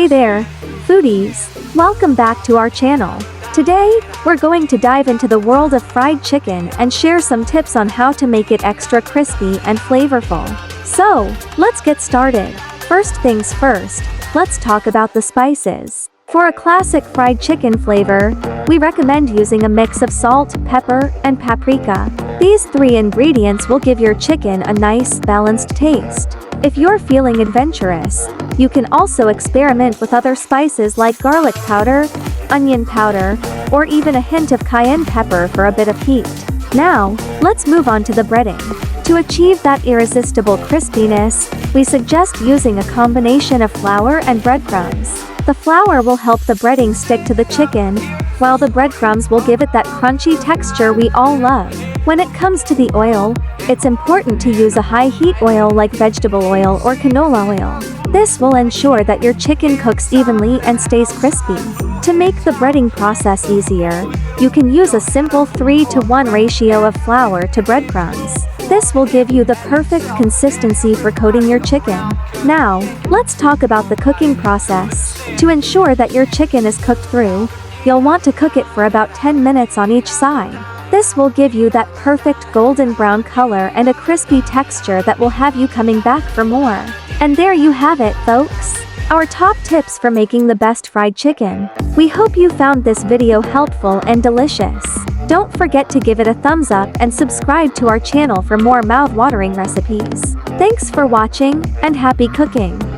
Hey there, foodies! Welcome back to our channel. Today, we're going to dive into the world of fried chicken and share some tips on how to make it extra crispy and flavorful. So, let's get started. First things first, let's talk about the spices. For a classic fried chicken flavor, we recommend using a mix of salt, pepper, and paprika. These three ingredients will give your chicken a nice, balanced taste. If you're feeling adventurous, you can also experiment with other spices like garlic powder, onion powder, or even a hint of cayenne pepper for a bit of heat. Now, let's move on to the breading. To achieve that irresistible crispiness, we suggest using a combination of flour and breadcrumbs. The flour will help the breading stick to the chicken, while the breadcrumbs will give it that crunchy texture we all love. When it comes to the oil, it's important to use a high-heat oil like vegetable oil or canola oil. This will ensure that your chicken cooks evenly and stays crispy. To make the breading process easier, you can use a simple 3-to-1 ratio of flour to breadcrumbs. This will give you the perfect consistency for coating your chicken. Now, let's talk about the cooking process. To ensure that your chicken is cooked through, you'll want to cook it for about 10 minutes on each side. This will give you that perfect golden brown color and a crispy texture that will have you coming back for more. And there you have it, folks. Our top tips for making the best fried chicken. We hope you found this video helpful and delicious. Don't forget to give it a thumbs up and subscribe to our channel for more mouth-watering recipes. Thanks for watching, and happy cooking!